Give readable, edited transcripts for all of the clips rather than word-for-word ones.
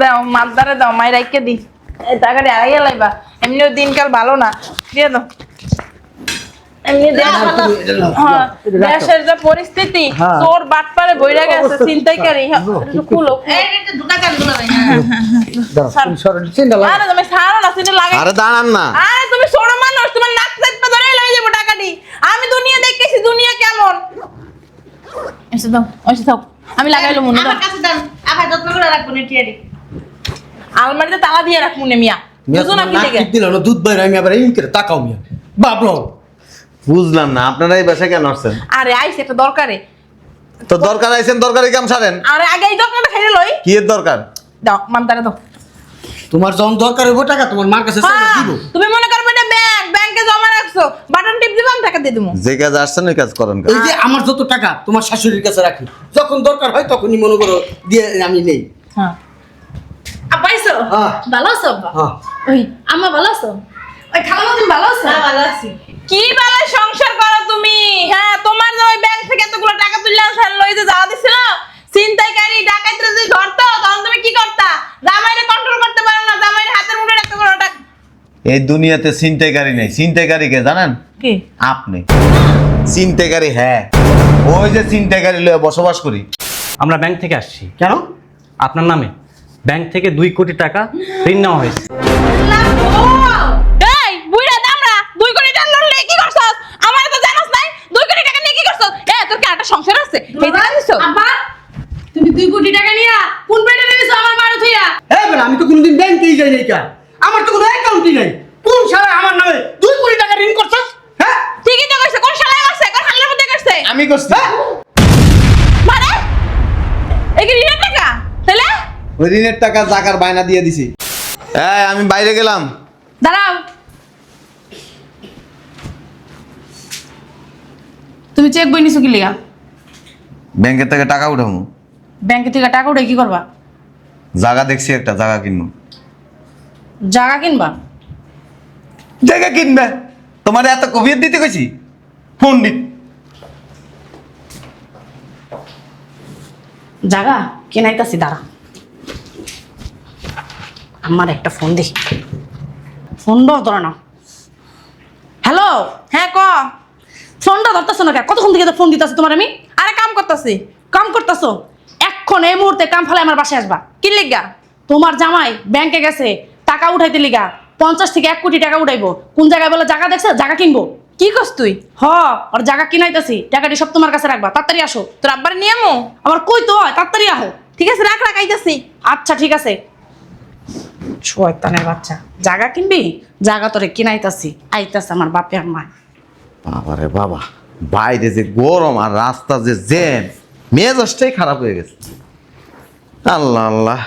দাও মালদারে দাও মাই রাইকে দি এই টাকাটা আইয়া লাইবা এমনিও দিনকাল ভালো না দিয়ে দাও এমনি দেশের যে পরিস্থিতি চোর বাটপারে বইরা গেছে চিন্তাইকারী খুলো এইটা দুটা কান গুলো ভাই আরে তুমি ছাড়ো না সিনে লাগে আরে দাঁড়ান না আরে তুমি ছোট মানুষ তোমার নাক চাপটা ধরে লই যাব টাকাটি আমি দুনিয়া দেখতেছি দুনিয়া কেমন এসে দাও এসে দাও আমি লাগাইলো মনে দাও আমার কাছে দাও আবার যত্ন করে রাখবো নি টিয়ারি আলমারিতে তালা দিয়ে রাখ মনে মিয়া বুঝো না কি থেকে দিল না দুধ বাইরে আমি আবার এই করে তাকাও মিয়া বাবলো বুঝলাম না আপনারা এই বাসায় কেন আসছেন? আরে আইছে একটা দরকারে তো দরকার আইছেন, দরকারি কাম সারেন। আরে আগে এই দরকারটা খাইলে লই কি এর দরকার? দাও মানতারে দাও তোমার যখন দরকার হইব টাকা তোমার মার কাছে চাইলে দিব। তুমি মনে করবে এটা ব্যাংকে জমা রাখছো বাটন টিপ দিবাম টাকা দিয়ে দিমু যে কাজ আসছেন ওই কাজ করেন। এই যে আমার যত টাকা তোমার শাশুড়ির কাছে রাখি, যখন দরকার হয় তখনই মনে করো দিয়ে আমি নেই। হ্যাঁ আপাইছো হ্যাঁ। ভালো আছো আব্বা? হ্যাঁ। ওই আম্মা ভালো আছো? ওই খালামা তুমি ভালো আছো? হ্যাঁ ভালো আছি। কি বালা সংসার করো তুমি? হ্যাঁ তোমার যে ওই ব্যাংক থেকে এতগুলো টাকা তুললে আনছেন লই যে যাওয়া দিছিল ছিনতাইকারী ডাকাতরা যে ধরতো তখন তুমি কি করতা? জামাইরে কন্ট্রোল করতে পারো না, জামাইরে হাতের মুঠে রাখতে পারো না। এই দুনিয়াতে ছিনতাইকারী নেই, ছিনতাইকারী কে জানেন? কি আপনি ছিনতাইকারী। হ্যাঁ ওই যে ছিনতাইকারী লয়ে বসবাস করি। আমরা ব্যাংক থেকে আসছি। কেন? আপনার নামে ব্যাংক থেকে 2 কোটি টাকা ঋণ নেওয়া হয়েছে। এই বুইড়া দামরা 2 কোটি টাকা লোন লয়ে কি করছস? আমারে তো জানাস নাই 2 কোটি টাকা নিয়ে কি করছস? তোর কি একটা সংসার আছে? এই জানা দিছো? আব্বা তুমি 2 কোটি টাকা নিয়া কোন পেটে দিছো আমার মারু থইয়া? হ্যাঁ বেটা, আমি তো কোনোদিন ব্যাংকেই যাই নাই। কা আমার তো কোনো অ্যাকাউন্টই নাই। কোন শালা আমার নামে 2 কোটি টাকা ঋণ করছস? হ্যাঁ ঠিকই তো কইছে, কোন শালায় করছে? কোন হাল্লার মধ্যে করছে? আমি করছি। মানে এই কি ঋণের টাকা? তাহলে ওই ঋণের টাকা জাকার বায়না দিয়ে দিছি। এই আমি বাইরে গেলাম। দাঁড়াও, তুমি চেক বই নিছো কি লিগা? ব্যাংকের থেকে টাকা উঠাবো। ব্যাংকে থেকে টাকা উঠে কি করবা? জায়গা দেখছি, একটা জায়গা কিনবো। জায়গা কিনবা? জায়গা কিনবে? তোমার এত কবিয়ত দিতে কইছি? পণ্ডিত। জায়গা কেনাইতাছি, দাঁড়া আমার একটা ফোন দেখি। ফোনটা ধরে না। হ্যালো, হ্যাঁ ক ফোনটা ধরতেছো না কেন? কতক্ষণ থেকে ফোন দিতেছি তোমার আমি? আরে কাম করতেছি। কাম করতেছো? এখন এই মুহূর্তে কাম ফেলে আমার বাসায় আসবা। কি লিগা? তোমার জামাই ব্যাংকে গেছে টাকা উঠাইতে লিগা 50 থেকে 1 কোটি টাকা উঠাইবো। কোন জায়গায় বলে জায়গা দেখছে, জায়গা কিনবো। কি করছ তুই? ওর জায়গা কিনাইতেছি, টাকাটি সব তোমার কাছে রাখবা। তাড়াতাড়ি আসো। তোর আব্বার নিয়মো? আবার কই তো হয়, তাড়াতাড়ি আহো। ঠিক আছে রাখ রাখ আইতাছি। আচ্ছা ঠিক আছে। শয়তানের বাচ্চা, জায়গা কিনবি? জায়গা তোরে কিনাইতাছি, আইতাছে আমার বাপে আর মা। বাবারে বাবা, বাইরে যে গরম আর রাস্তা যে জ্যাম, মেজাজটাই খারাপ হয়ে গেছে। আল্লাহ আল্লাহ।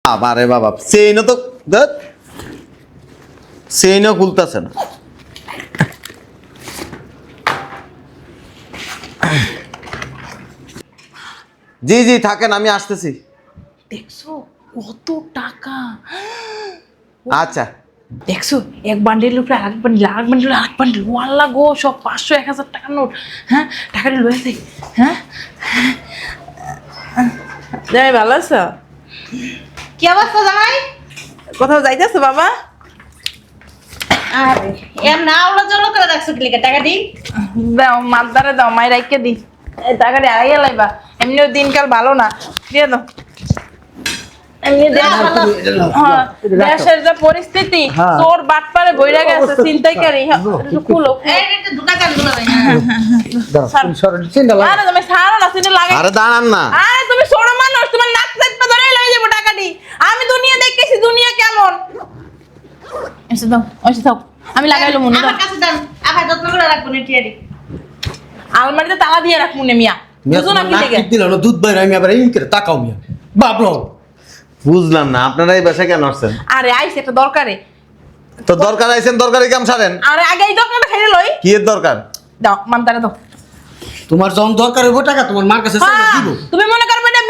বাবারে বাবা, চেইনও তো চেইনও খুলতেছে না। জি জি থাকেন, আমি আসতেছি। দেখছো কত টাকা? আচ্ছা দেখছো এক বান্ডিলের উপরে আরেক বান্ডিল, আরেক বান্ডিল, আরেক বান্ডিল। ওয়াল্লা গো, সব 500 1000 টাকার নোট। হ্যাঁ টাকাটা লয়ে যাই। হ্যাঁ জামাই ভালো আছো? কি অবস্থা জামাই? কোথাও যাইতেছো বাবা? আরে এম না ওলা জল করে রাখছো কি লিগা? টাকা দি দাও মালদারে দাও মাই রাইকে দি এই টাকাটা আইয়া লাইবা এমনিও দিনকাল ভালো না দিয়ে দাও এমনি দেশের যে পরিস্থিতি চোর বাটপারে বইরা গেছে চিন্তাইকারী খুলো এইটা দুটা কান গুলো ভাই আরে তুমি ছাড়ো না সিনে লাগে আরে দাঁড়ান না। আরে তুমি ছোট মানুষ তোমার নাক চাপটা ধরে লই যাব টাকাটি আমি দুনিয়া দেখতেছি দুনিয়া কেমন এসে দাও এসে দাও আমি লাগাইলো মনে দাও আমার কাছে দাও আবার যত্ন করে রাখবো নি টিয়ারি আলমারিতে তালা দিয়ে রাখ মনে মিয়া বুঝো না কি থেকে দিল না দুধ বাইরে আমি আবার এই করে তাকাও মিয়া বাবলো। বুঝলাম না আপনারা এই বাসায় কেন আসছেন? আরে আইছে একটা দরকারে তো দরকার আইছেন, দরকারি কাম সারেন। আরে আগে এই দরকারটা খাইলে লই কি এর দরকার? দাও মানতারে দাও তোমার যখন দরকার হইব টাকা তোমার মার কাছে চাইলে দিব। তুমি মনে করবে এটা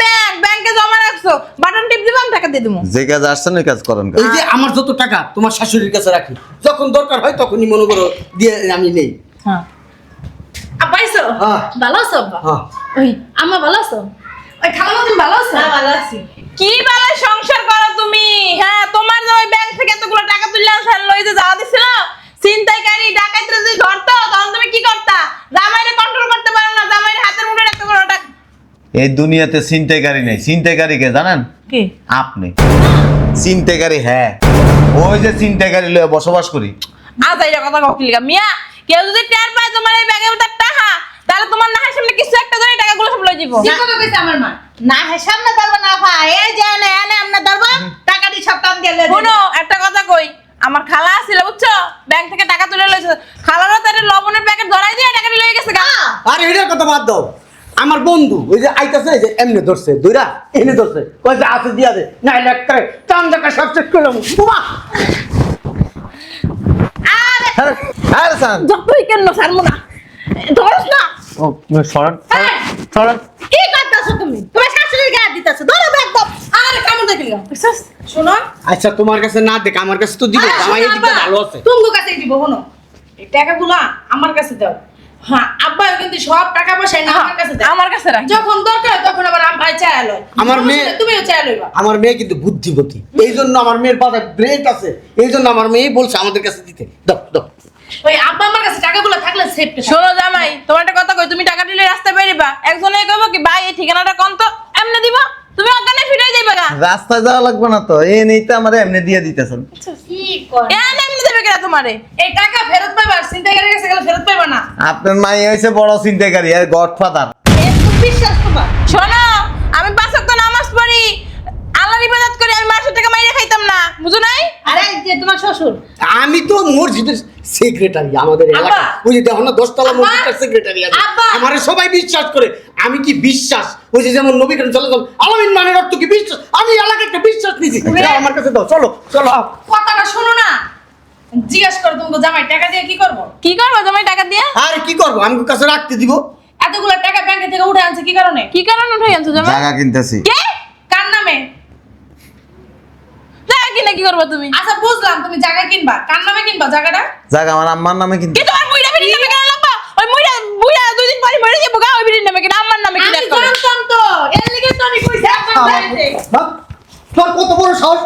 ব্যাংকে জমা রাখছো বাটন টিপ দিবাম টাকা দিয়ে দিমু যে কাজ আসছেন ওই কাজ করেন। এই যে আমার যত টাকা তোমার শাশুড়ির কাছে রাখি, যখন দরকার হয় তখনই মনে করো দিয়ে আমি নেই। হ্যাঁ আব্বা আইছো? হ্যাঁ। ভালো আছো আব্বা? হ্যাঁ। ওই আম্মা ভালো আছো? ওই খালামা তুমি ভালো আছো? ভালো আছি। কি বালা সংসার করো তুমি? হ্যাঁ, তোমার যে ওই ব্যাংক থেকে এতগুলো টাকা তুললে আনসার লই যে যাওয়া দিছিল, ছিনতাইকারী ডাকাইতরা যদি ধরতো তখন তুমি কি করতা? জামাইরে কন্ট্রোল করতে পারো না, জামাইরে হাতের মুঠে রাখতে পারো না। এই দুনিয়াতে ছিনতাইকারী নেই, ছিনতাইকারী কে জানেন? কি? আপনি ছিনতাইকারী। হ্যাঁ, ওই যে ছিনতাইকারী লয়ে বসবাস করি। আজ এইটা কথা কইলিগা মিয়া, কেউ যদি টের পায় তোমার এই ব্যাগের ভিতর টাকা, তাহলে তোমার নাহের সামনে কিছু একটা ধরে টাকাগুলো সব লই দিব। কি কথা কইছে আমার মা? না হে সামনে ধরবো না ভাই, এই যে এনে এনে আমরা ধরবো, টাকাটি সব টান দিয়ে লেগে শুনো, একটা কথা কই, আমার খালা ছিল বুঝছো, ব্যাংক থেকে টাকা তুলে লইছে, খালারও তার লবণের প্যাকেট ধরাই দিয়ে টাকাটি লই গেছে গা। আরে এটার কথা বাদ দাও। আমার বন্ধু ওই যে আইতাছে, এই যে এমনি ধরছে দুইরা, এনে ধরছে, কই যে আছে দিয়া দে, না একটা টান দেখা সব শেষ করলাম। বাবা হ্যাঁ স্যার। যতই কেন ছাড়বো না, ধরস না। ও সরান সরান। কি করতেছো তুমি? তোমার শাশুড়ির গায়ে দিতেছো, ধরো ব্যাগ দাও। আরে কামড় দেখিলা শোনো আচ্ছা তোমার কাছে না দেখ, আমার কাছে তো দিব, জামাই এদিকে ভালো আছে। তুমি কাছে দিব শোনো, এই টাকাগুলা আমার কাছে দাও। হ্যাঁ, আব্বা কিন্তু সব টাকা পয়সা না আমার কাছে দাও। আমার কাছে রাখ। যখন দরকার তখন আবার আব্বা চায় লয়। আমার মেয়ে- তুমিও চায় লইবা। আমার মেয়ে কিন্তু বুদ্ধিমতী, এই জন্য আমার মেয়ের পাশে ব্রেক আছে, এই জন্য আমার মেয়ে বলছে আমাদের কাছে দিতে। দাও দাও। ওই আব্বা আমার কাছে টাকাগুলো থাকলে সেভ শোনো জামাই, তোমার একটা কথা কই, তুমি টাকা দিলে রাস্তায় বেরিবা, একজনে কইব কি ভাই এই ঠিকানাটা কোন তো, এমনি দিব, তুমি অজ্ঞানে ফিরে যাইবা গা। রাস্তায় যাওয়া লাগবে না তো, এই নেই তো আমার এমনি দিয়ে দিতেছেন। কি করে? এমনি দেবে কেন তোমারে? এই টাকা ফেরত পাইবা, চিন্তাকারীর কাছে গেলে ফেরত পাইবা না। আপনার মাই হয়েছে বড় ছিনতাইকারী আর গডফাদার। এত বিশ্বাস তোমার? শোনো, আমি ৫ ওয়াক্ত নামাজ পড়ি, আল্লাহর ইবাদত করি, আমি মানুষের টাকা মাইরে খাইতাম না, বুঝো নাই? আরে এই যে তোমার শ্বশুর, আমি তো মসজিদের সেক্রেটারি, আমাদের এলাকা ওই যে দেখো না 10 তলা আব্বা! মসজিদের সেক্রেটারি আমি। আব্বা! আমারে সবাই বিশ্বাস করে। আমি কি বিশ্বাস, ওই যে যেমন নবী করিম সাল্লাল্লাহু আলাইহি ওয়াসাল্লাম আলামিন মানে অর্থ কি বিশ্বাস, আমি এলাকায় একটা বিশ্বাস নিছি। যাও আমার কাছে দাও, চলো চলো। কথাটা শোনো না, জিজ্ঞাসা করো তুমি জামাই টাকা দিয়ে কি করবো? কি করবো জামাই টাকা দিয়া? আরে কি করব, আমি কাছে রাখতে দিব। এতগুলো টাকা ব্যাংকে থেকে উঠে আনছে কি কারণে? কি কারণে উঠাই আনছো জামাই? জায়গা কিনতেছি। কে? কার নামে? টাকা কিনে কি করবো তুমি? আচ্ছা বুঝলাম, তুমি জায়গা কিনবা, কার নামে কিনবা জায়গাটা? জায়গা আমার আম্মার নামে কিনতে। কি তোমার বুইড়া বিড়ির নামে কেন লাগবা? ওই বুইড়া 2 দিন পরে মরে যাবো গা, ওই বিড়ির নামে কিনা আমার নামে আমি কিনা করে। জানতাম তো, এর লিগে তো আমি কইছি আপনার বাড়িতে। বাপ, তোর কত বড় সাহস,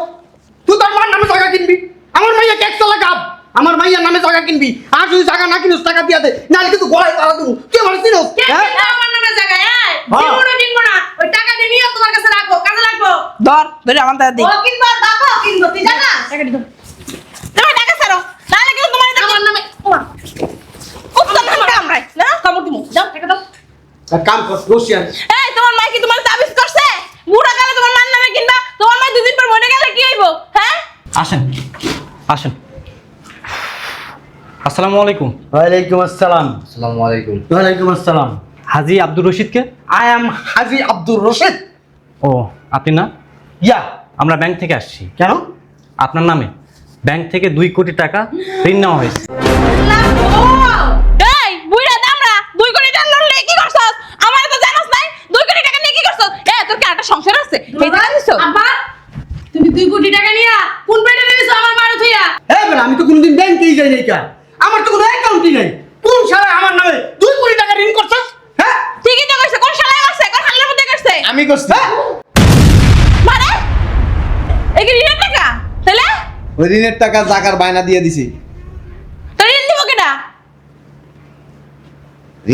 তুই তোর মার নামে জায়গা কিনবি? আমার মাইয়া একতলা গাব, আমার মাইয়ার নামে জায়গা কিনবি? আর যদি জায়গা না কিনিস টাকা দিয়া দে, নাহলে কিন্তু গলায় তালা দেবো। তুই আমার চিনোস? কে হ্যাঁ? কিনবা আমার নামে জায়গা? এই, হ্যাঁ। জীবনও কিনবো না, ওই টাকা দিয়ে নিয়ে তোমার কাছে রাখবো, কাজে লাগবো। ধরে আমার টাকা দি। ও কিনবো আর বাবাও কিনবো, তুই জানা? টাকা দিতো। তুমি টাকা ছাড়ো, নাহলে কিন্তু তোমার আমার নামে উত্তম নামটা আমরাই না। কামড় দিমু, যাও টাকা দাও। এক কাম কর, রশিয়ান। এই তোমার মা কি তোমার তাবিজ করছে? বুড়া কালে তোমার মার নামে কিনবা, তোমার মা 2 দিন পর মরে গেলে কি হইব? হ্যাঁ? আসেন আসেন। আসসালামু আলাইকুম। ওয়ালাইকুম আসসালাম। আসসালামু আলাইকুম। ওয়ালাইকুম আসসালাম। হাজি আব্দুর রশিদকে? আই এম হাজি আব্দুর রশিদ। ও আপনি না? ইয়া, আমরা ব্যাংক থেকে আসছি। কেন? আপনার নামে ব্যাংক থেকে 2 কোটি টাকা ঋণ নেওয়া হয়েছে। এই বুইড়া দামড়া 2 কোটি টাকা লোন লয়ে কি করছস? আমার তো জানাস নাই 2 কোটি টাকা নিয়ে কি করছস? তোর কি একটা সংসার আছে? এই জানা দিছো? আব্বা, তুমি 2 কোটি টাকা নিয়া কোন পেটে নিয়েছো আমার মারু থইয়া? এই বেটা, আমি তো কোনোদিন ব্যাংকেই যাই নাই। কা আমার তো কোনো অ্যাকাউন্টই নাই। কোন শালা আমার নামে 2 কোটি টাকা ঋণ করছস? হ্যাঁ, ঠিকই তো কইছে, কোন শালায় করছে? কোন শালার মধ্যে করছে? আমি করছি। মানে এই কি ঋণের টাকা? তাহলে ওই ঋণের টাকা জাকার বায়না দিয়ে দিছি। তোর ঋণ দিব কেডা?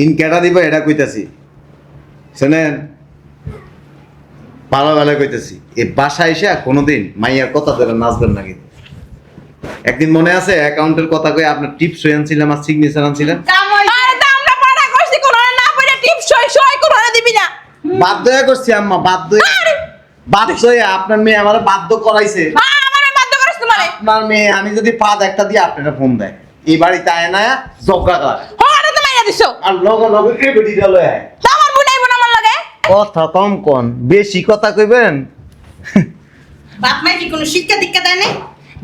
ঋণ কেটা দিব এটা কইতাছি, শোনেন ভালো ভালো কইতাছি। এই বাসায় এসে কোনোদিন মাইয়ার কথা ধরে নাচবেন না কিন্তু। একদিন মনে আছে অ্যাকাউন্টের কথা কই আপনার টিপস হয়ে আনছিলাম আর সিগনেচার আনছিলেন? আরে তা আমরা পাড়া করছি, কোন না পড়ে টিপ সই সই কোন দিবি না। বাধ্য হয়ে করছি আম্মা, বাধ্য হয়ে আপনার মেয়ে আমার বাধ্য করাইছে। আমারে বাধ্য করিস তোমারে। আপনার মেয়ে আমি যদি পাদ একটা দিয়ে আপনারা ফোন দেয়, এই বাড়িতে আয় না ঝগড়া করে হরে তো মাইরা দিছো। আর লগে লগে কে বেটি গেল। তা আমার বুনাই বোন আমার লাগে। কথা কম কোন, বেশি কথা কইবেন। বাপ মাই কি কোনো শিক্ষা দীক্ষা দেয় নাই?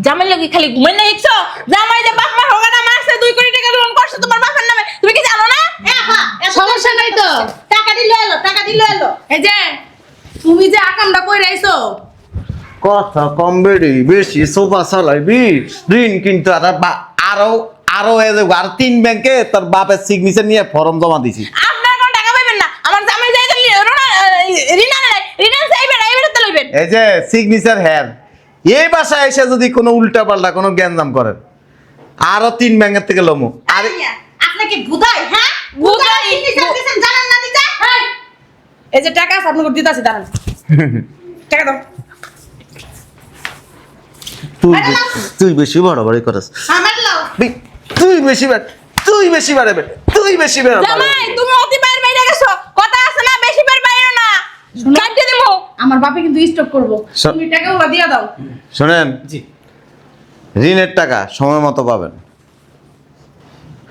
জামাই লাগি খালি ঘুমাই না দেখছো? জামাই যে বাপ মার হোগাটা মারছে 2 কোটি টাকা লোন করছে তোমার বাপের নামে, তুমি কি জানো না? সমস্যা নাই তো। টাকা দিলে এলো, টাকা দিলে এলো। এই যে তুমি যে আকামটা কইরা আইছো, কথা কম বেড়ি বেশি সোফা চালাইবি, ঋণ কিন্তু আরো আরো এই যে আর 3 ব্যাংকে তোর বাপের সিগনেচার নিয়ে ফর্ম জমা দিছি। আপনার কোন টাকা পাইবেন না, আমার জামাই যাই তো রিনা নাই, রিনা চাইবেন এইবারে তো লইবেন। এই যে সিগনেচার হ্যার এই বাসায় এসে যদি কোনো উল্টা পাল্টা কোনো গ্যাঞ্জাম করেন আরো 3 ব্যাংকের থেকে লমু। আরে আপনি কি বুধাই হ্যাঁ বুধাই সিগনেচার দিছেন জানেন না দিতা এই, এই যে টাকা আছে আপনাকে দিতাছি দাঁড়ান টাকা দাও তুই বেশি বাড়াবাড়ি করস, আমার লাও তুই বেশি বাড়াবে, তুই বেশি বাড়াবে। জামাই তুমি অতি বাইরে বাইরে গেছো, কথা আছে না, বেশি বাইরে বাইরে না, কাটতে দিমু। আমার বাপে কিন্তু স্টক করবো, সব- তুমি টাকাগুলো দিয়ে দাও। শোনেন, জি। ঋণের টাকা সময় মতো পাবেন,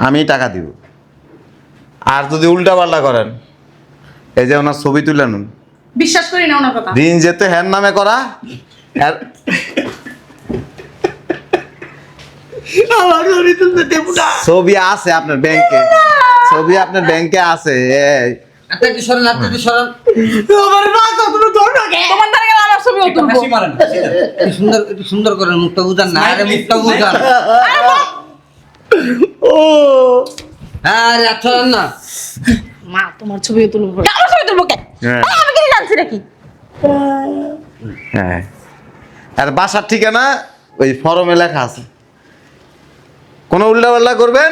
আমি টাকা দিব। আর যদি উল্টা পাল্টা করেন, এই যে ওনার ছবি তুলে আনুন, বিশ্বাস করি না ওনার কথা। ঋণ যেতে হ্যার নামে করা। আর আমার ঘরে তুলতে দেব না। ছবি আছে আপনার ব্যাংকে, ছবি আপনার ব্যাংকে আছে। এই, আপনি একটু সরেন, আপনি একটু সরেন। আমার মা কত ধর না কে? তোমার দ্বারা গেলে আমার ছবিও তুলবো। হাসি মারেন, হাসি দেন। একটু সুন্দর করেন, মুখটা বুঝান না, আরে মুখটা বুঝান। ও আরে আচ্ছা না, মা তোমার ছবিও তুলবো। আমার ছবি তুলবো কে? হ্যাঁ। আমি কি জানছি নাকি? হ্যাঁ, আর বাসার ঠিকানা ওই ফর্মে লেখা আছে। কোনো উল্টা পাল্টা করবেন,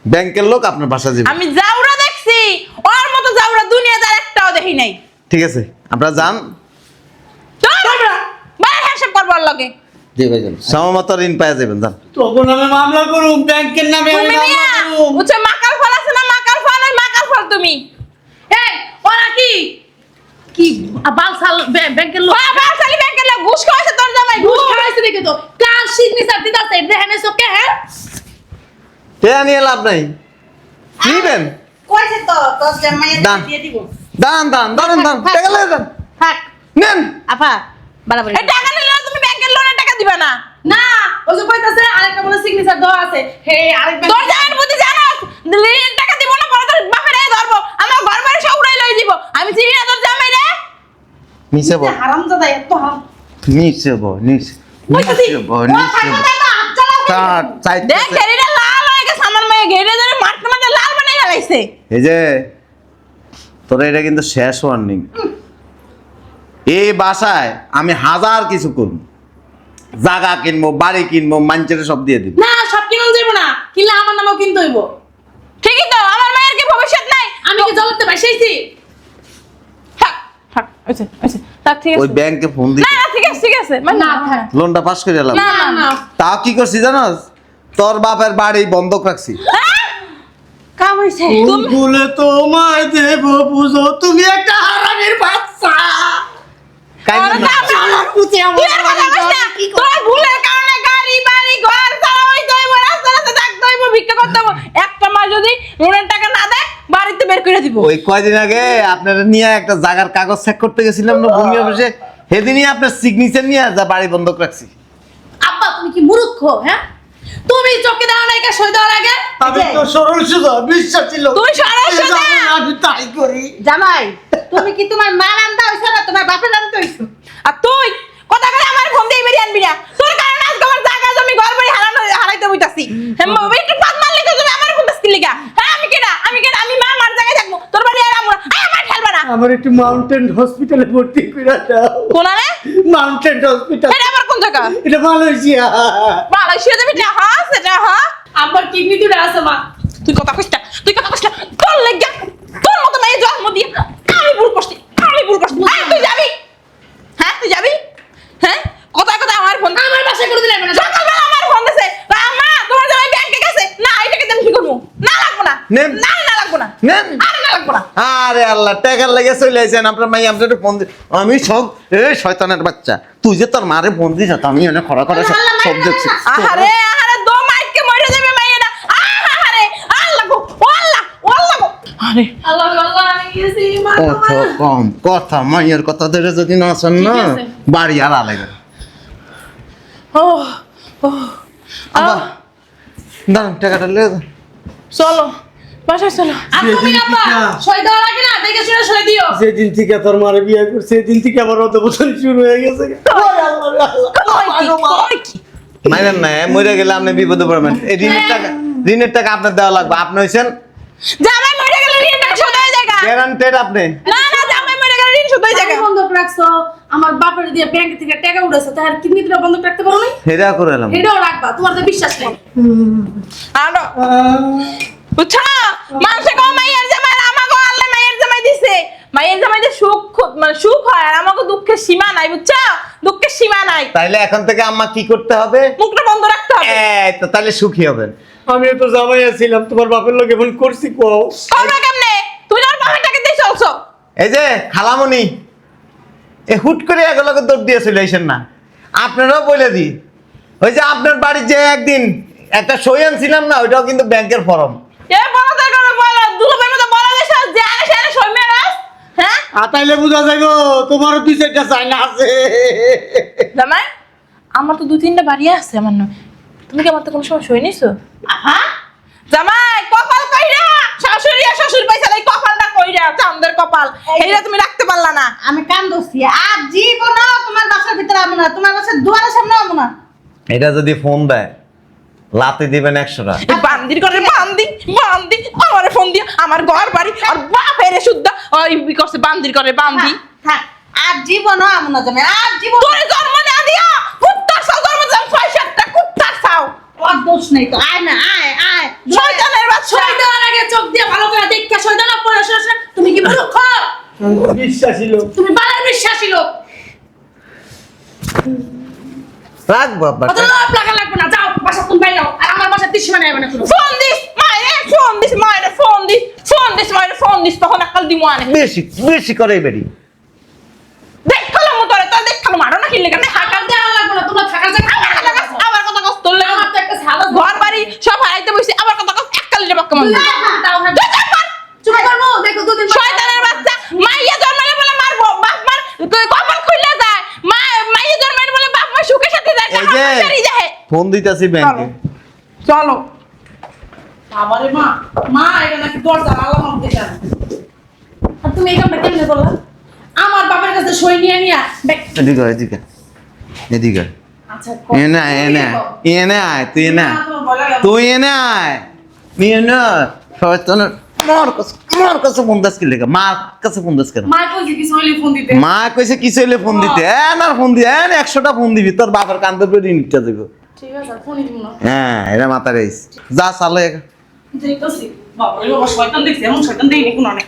ব্যাংকের লোক আপনার বাসা যাবে। আমি জাউরা দেখছি, ওর মতো জাউরা দুনিয়াতে আর একটাও দেখি নাই। ঠিক আছে, আপনারা যান, বাইরে হিসাব করবো ওর লগে। জি ভাইজান। সময় মতো ঋণ পেয়ে যাবেন, যান। তখন আমি মামলা করুম, ব্যাংকের নামে আমি তুমি মামলা মিয়া করুম। উচ্চ মাকাল ফল আছে না, মাকাল ফল, ওই মাকাল ফল তুমি। এই ওরা কি কি বালসাল ব্যাংকের লোক বাবা শালি ব্যাংকের লোক ঘুষ খাওয়াছে তোর জামাই, ঘুষ ঘুষ খাওয়াইছে দেখে তো কার সিগনেচার দিতাছে দেখেন এসবকে। হ্যাঁ টেয়া নিয়ে লাভ নাই, নিবেন। কইছে তো তোর জামাইয়ের দান। দিয়ে দিব দান, টাকা লেগে যান, থাক নেন। আপা বাড়াবাড়ি এই টাকা নিলে তুমি ব্যাংকের লোনের টাকা দিবা না। না ওই যে কইতাছে আরেকটা বলে সিগনেচার দেওয়া আছে। হে আরেক তোর জামাইয়ের বুদ্ধি জানাস, ঋণের টাকা দিব না, পরে তোর বাপের এই ধরবো, আমার ঘর বাড়ি সব উড়াই লই দিব। আমি চিনি না তোর জামাই রে। নিচে বল, হারামজাদা এত হারাম। নিচে বল, নিচে বল। দেখ ঘেরিটা লাল হয়ে গেছে, আমার মেয়ে ঘেরে ধরে মারতে মারতে লাল বানাই ফেলাইছে। এই যে তোর এটা কিন্তু শেষ ওয়ার্নিং। এই বাসায় আমি হাজার কিছু করব, জায়গা কিনবো, বাড়ি কিনবো, মাঞ্চের সব দিয়ে দিব। না সব কিনুন যাইব না, কিনলে আমার নামও কিনতে হইব। ঠিকই তো, আমার মায়ের কি ভবিষ্যৎ নাই? আমি কি জগতে বাসাইছি? থাক থাক, হইছে হইছে, থাক ঠিক ওই আছে। ব্যাংকে ফোন দিই, না না, ঠিক আছে ঠিক আছে, মানে না থাক। লোনটা পাস করে এলাম। না না না। তাও কি করছি জানোস, তোর বাপের বাড়ি বন্ধক রাখছি। কাম হইছে তুমি বলে তোমায় দেব বুঝো, তুমি একটা হারামির বাচ্চা। আরে না, পুঁতে আমার তুই আর কথা কইস না। তোর ভুলের কারণে গাড়ি বাড়ি ঘর চালাইতে হইব, রাস্তা রাস্তা থাকতে হইব, ভিক্ষা করতে হইব। একটা মাস যদি লোনের টাকা না দেয়, বাড়িতে বের করে দিব। ওই কয়দিন আগে আপনারা নিয়ে একটা জায়গার কাগজ চেক করতে গেছিলাম না ভূমি অফিসে, সেদিনই আপনার সিগনেচার নিয়ে যা বাড়ি বন্ধক রাখছি। আব্বা তুমি কি মূর্খ? হ্যাঁ তুমি চোখে দাও না এটা সই দেওয়ার আগে। আমি তো সরল সোজা বিশ্বাস ছিল। তুই সরল সোজা? আমি তাই করি। জামাই তুমি কি তোমার মা আনতে হইছো না তোমার বাপের আনতে হইছো? আর তুই কথা করে আমার ফোন দিয়ে বেরিয়ে আনবি না। তোর কারণে আজকে আমার জায়গা জমি ঘর বাড়ি হারাইতে বইতাছি। হ্যাঁ একটু পাত মারলে তো তুমি আমার ফোন দিলি গা। হ্যাঁ আমি কেডা, আমি মা মার জায়গায় থাকবো, তোর বাড়ি আর আমরা আমার খেলবা না। আমার একটু মাউন্টেন হসপিটালে ভর্তি করে দাও। কোন রে? মাউন্টেন হসপিটাল, এটা আবার কোন জায়গা? এটা মালয়েশিয়া। মালয়েশিয়া যাবি না? হ্যাঁ সেটা হ্যাঁ। আব্বার কিডনি দুটো আছে মা। তুই কথা কইস না, তুই কথা কইস না। তোর লাগা তোর মতো মেয়ে জন্ম দিয়ে আমি ভুল করছি, আয় তুই যাবি? হ্যাঁ তুই যাবি? হ্যাঁ কথা কথা আমার ফোন আমার বাসায় করে দিলে না। সকালবেলা আমার ফোন দিছে, মা তোমার জামাই ব্যাংকে গেছে। না এটাকে আমি কি করবো? না লাগবো না, নেন। না না লাগবো না, নেন। আরে না লাগবো না। আরে আল্লাহ, টাকার লেগে চলে আসেন আপনার মাই, আপনার ফোন আমি সব এই শয়তানের বাচ্চা, তুই যে তোর মারে ফোন দিস আমি অনেক খরা সব দেখছি। আহারে আহারে দো মাইকে মরে যাবে মাইয়েরা। আহারে আল্লাহ গো, আল্লাহ গো। আরে আল্লাহ আল্লাহ আমি গেছি মা। কত কম কথা, মাইয়ের কথা ধরে যদি না আসেন না, ঠিক আছে। বাড়ি আর আলাদা। ও ও আবার দাঁড়ান, টাকাটা লেগে যান। চলো বাসায় চলো। আর তুমি আব্বা সই দেওয়ার আগে না দেখে শুনে সই দিও। যেদিন থেকে তোর মারে বিয়ে করছে সেদিন থেকে আমার অধপতন শুরু হয়ে গেছে। ওরে আল্লাহ রে আল্লাহ। কই কি? মাইরেন না, মরে গেলে আপনি বিপদে পড়বেন। এই ঋণের টাকা, ঋণের টাকা আপনার দেওয়া লাগবে। আপনি হইছেন জামাই মরে গেলে ঋণটা শোধ হয়ে যায়। গ্যারান্টেড আপনি। না না, জামাই মরে গেলে ঋণ শোধ হয়ে যায়। টাকা বন্ধক রাখছো, আমার বাপের দিয়ে ব্যাংক থেকে টাকা উঠেছে, তার কিডনিটা বন্ধক রাখতে পারো না? হেরা করে এলাম। এটাও রাখবা, তোমার তো বিশ্বাস নেই। আনো বুঝছো, মানুষে কো মাইয়ের জামাই, আমাকে আল্লাহ মাইয়ের জামাই দিছে। মাইয়ের জামাই যে মানে সুখ হয়, আর আমাকে দুঃখের সীমা নাই, বুঝছো? দুঃখের সীমা নাই। তাইলে এখন থেকে আম্মা কি করতে হবে? মুখটা বন্ধ রাখতে হবে। এই তো তাহলে সুখী হবেন। আমি তো জামাই ছিলাম, তোমার বাপের লোক এমন করছি কও। করবে কেমনে? তুমি তোমার বাপের টাকা দিয়ে চলছো। এই যে খালামণি, এ হুট করে এগুলোকে দৌড় দিয়ে চলে আসেন না। আপনারাও বলে দিই, ওই যে আপনার বাড়ির যে একদিন একটা সই আনছিলাম না, ওইটাও কিন্তু ব্যাংকের ফর্ম। এ বলা যায় করে বলো, দুলোবের মতো বলা যায় যে আরে সেরে সইমে রাস। হ্যাঁ আতাইলে বুঝা যাইবো তোমারও 2-4টা চাইনা আছে। জামাই, আমার তো 2-3টা বাড়ি আছে আমার নয়। তুমি কি আমার তো কোনো সময় সই নিছো? হ্যাঁ জামাই, কপাল কইরা শাশুড়ি আর শ্বশুর পয়সা এই কপালটা কইরা, চাঁদের কপাল এইটা তুমি রাখতে পারলা না। আমি কান দোষী আর জীবন তোমার বাসার ভিতরে আমো না, তোমার বাসার দুয়ারের সামনে আমো না। এটা যদি ফোন দেয় লাতে দিবেন 100টা। এই বান্দির করে বান্দি আমারে ফোন দিয়া আমার ঘর বাড়ি আর বাপের শুদ্ধ ওই করছে বান্দির করে বান্দি। থাক, আর জীবন আমো না জামাই, আর জীবন তোর জন্ম না দিয়া কুত্তার সাও জন্ম দাম 6-7টা কুত্তার সাও। আর দোষ নেই তো, আয় না আয় আয়। শয়তানের বাচ্চা। শয়তানের আগে চোখ দিয়ে ভালো করে দেখে শয়তান পড়ে আসে। তুমি কি মূর্খ? বিশ্বাসী লোক। তুমি বালার বিশ্বাসী লোক। রাখবো আপনার অত লোভ লাগা লাগবে না, যাও বাসা তুমি বাইরে যাও, আর আমার বাসার দৃশ্য বানাবে না কোনো। ফোন দিস মায়েরে ফোন দিস তখন আকাল দিমু আনে। বেশি বেশি করে বেরি। দেখালাম তোরে, তোর দেখালাম আরো না কিনলে কেন টাকা দেওয়া লাগবে না, তোমরা থাকার জায়গা আবার কথা কস তোর লাগে। আমার তো একটা সাদা ঘর বাড়ি সব হারাইতে বসে আবার কথা কস এক কালিটা বাক্য মান। তাও না। চুপ করবো, দেখো দুদিন পর- শয়তানের বাচ্চা, মাইয়া জন্মালে বলে মারবো, বাপ মার কপাল খুইলা যায়। মাইয়া জন্মালে বলে বাপ মা সুখের সাথে যায়, এই যে সারি যায়। ফোন দিতেছি ব্যাংকে। চলো বাবারে মা, মা এটা নাকি দরজা আল্লাহ মাফ দিয়ে যান। আর তুমি এই কামটা কেমনে করলা? আমার বাবার কাছে সই নিয়ে নিয়া এদিকে আয়, এদিকে এদিকে আয়। আচ্ছা এনে আয়, এনে আয়, এনে আয়, তুই এনে আয়, তুই এনে আয়, তুই এনে আয়। শয়তানের মার কাছে ফোন দাস কি লেগে, মার কাছে ফোন দাস কেন? মা কইছে কি সইলে ফোন দিতে? মা কইছে কি চলে ফোন দিতে, আর ফোন দি 100টা ফোন দিবি, তোর বাবার কান্দে পড়ে নিতে দিব। ঠিক আছে, ফোনই দিব না। হ্যাঁ এটা মাথা রেস যা চালে। দেখতেছি বাবা, এই বাবা শয়তান দেখছি, এমন শয়তান দেইনি কোনো অনেক।